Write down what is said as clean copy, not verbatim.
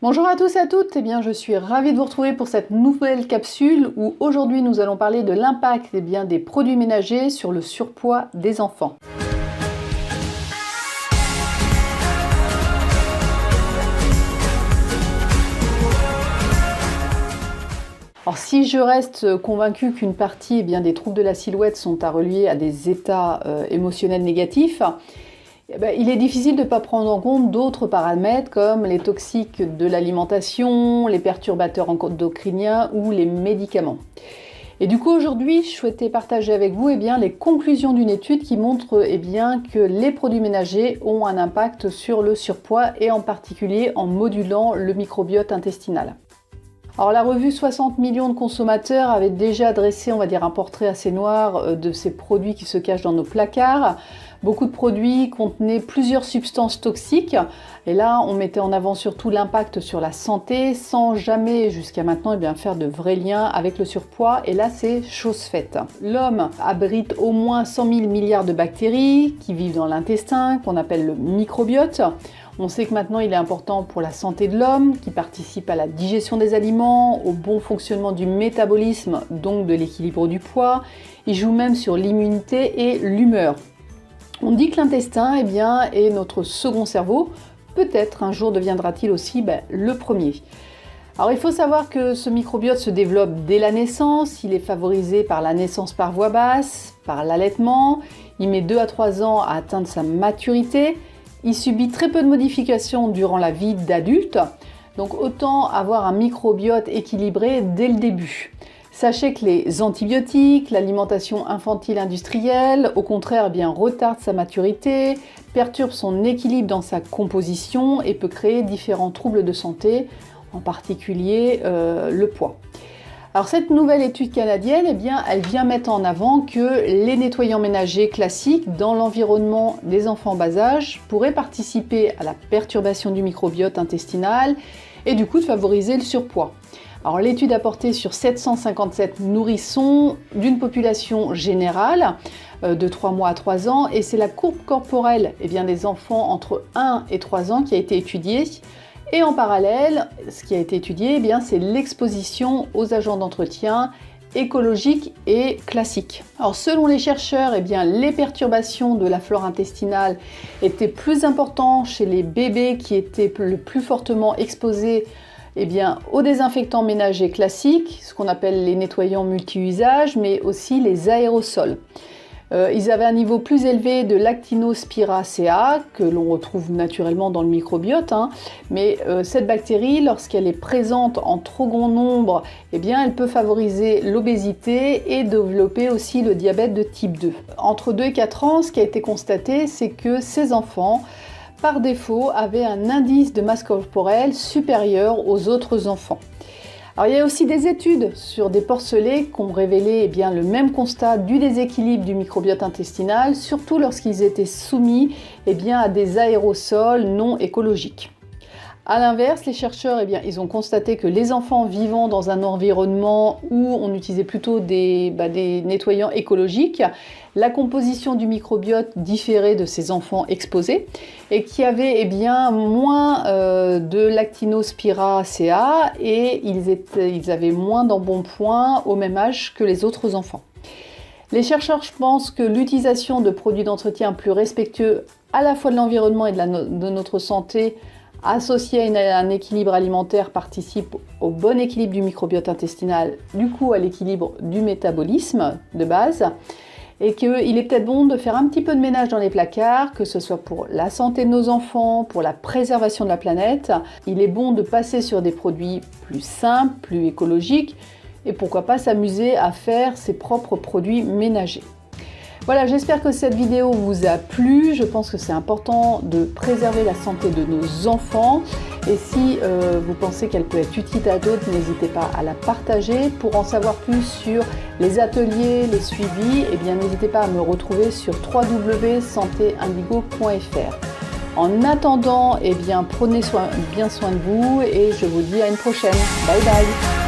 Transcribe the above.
Bonjour à tous et à toutes, je suis ravie de vous retrouver pour cette nouvelle capsule où aujourd'hui nous allons parler de l'impact des produits ménagers sur le surpoids des enfants. Alors si je reste convaincue qu'une partie des troubles de la silhouette sont à relier à des états émotionnels négatifs, il est difficile de ne pas prendre en compte d'autres paramètres comme les toxiques de l'alimentation, les perturbateurs endocriniens ou les médicaments. Et du coup aujourd'hui, je souhaitais partager avec vous les conclusions d'une étude qui montre que les produits ménagers ont un impact sur le surpoids et en particulier en modulant le microbiote intestinal. Alors la revue 60 millions de consommateurs avait déjà dressé, un portrait assez noir de ces produits qui se cachent dans nos placards. Beaucoup de produits contenaient plusieurs substances toxiques et là on mettait en avant surtout l'impact sur la santé sans jamais jusqu'à maintenant faire de vrais liens avec le surpoids, et là c'est chose faite. L'homme abrite au moins 100 000 milliards de bactéries qui vivent dans l'intestin, qu'on appelle le microbiote. On sait que maintenant il est important pour la santé de l'homme, qui participe à la digestion des aliments, au bon fonctionnement du métabolisme, donc de l'équilibre du poids. Il joue même sur l'immunité et l'humeur. On dit que l'intestin est notre second cerveau. Peut-être un jour deviendra-t-il aussi le premier. Alors il faut savoir que ce microbiote se développe dès la naissance. Il est favorisé par la naissance par voie basse, par l'allaitement. Il met 2 à 3 ans à atteindre sa maturité. Il subit très peu de modifications durant la vie d'adulte. Donc autant avoir un microbiote équilibré dès le début. Sachez que les antibiotiques, l'alimentation infantile industrielle, au contraire, retardent sa maturité, perturbent son équilibre dans sa composition et peut créer différents troubles de santé, en particulier le poids. Alors cette nouvelle étude canadienne, elle vient mettre en avant que les nettoyants ménagers classiques dans l'environnement des enfants bas âge pourraient participer à la perturbation du microbiote intestinal et du coup de favoriser le surpoids. Alors l'étude a porté sur 757 nourrissons d'une population générale de 3 mois à 3 ans, et c'est la courbe corporelle des enfants entre 1 et 3 ans qui a été étudiée. Et en parallèle, ce qui a été étudié, c'est l'exposition aux agents d'entretien écologiques et classiques. Alors selon les chercheurs, les perturbations de la flore intestinale étaient plus importantes chez les bébés qui étaient le plus fortement exposés aux désinfectants ménagers classiques, ce qu'on appelle les nettoyants multi-usages, mais aussi les aérosols. Ils avaient un niveau plus élevé de Lactinospiraceae, que l'on retrouve naturellement dans le microbiote, mais cette bactérie, lorsqu'elle est présente en trop grand nombre, elle peut favoriser l'obésité et développer aussi le diabète de type 2. Entre 2 et 4 ans, ce qui a été constaté, c'est que ces enfants, par défaut, avaient un indice de masse corporelle supérieur aux autres enfants. Alors, il y a aussi des études sur des porcelets qui ont révélé le même constat du déséquilibre du microbiote intestinal, surtout lorsqu'ils étaient soumis à des aérosols non écologiques. A l'inverse, les chercheurs ils ont constaté que les enfants vivant dans un environnement où on utilisait plutôt des nettoyants écologiques, la composition du microbiote différait de ces enfants exposés et qui avaient moins de Lactinospiraceae et ils avaient moins d'embonpoint au même âge que les autres enfants. Les chercheurs pensent que l'utilisation de produits d'entretien plus respectueux à la fois de l'environnement et de notre santé, associé à un équilibre alimentaire, participe au bon équilibre du microbiote intestinal, du coup à l'équilibre du métabolisme de base, et qu'il est peut-être bon de faire un petit peu de ménage dans les placards, que ce soit pour la santé de nos enfants, pour la préservation de la planète. Il est bon de passer sur des produits plus simples, plus écologiques, et pourquoi pas s'amuser à faire ses propres produits ménagers. Voilà, j'espère que cette vidéo vous a plu. Je pense que c'est important de préserver la santé de nos enfants. Et si vous pensez qu'elle peut être utile à d'autres, n'hésitez pas à la partager. Pour en savoir plus sur les ateliers, les suivis, n'hésitez pas à me retrouver sur www.santéindigo.fr. En attendant, prenez bien soin de vous et je vous dis à une prochaine. Bye bye!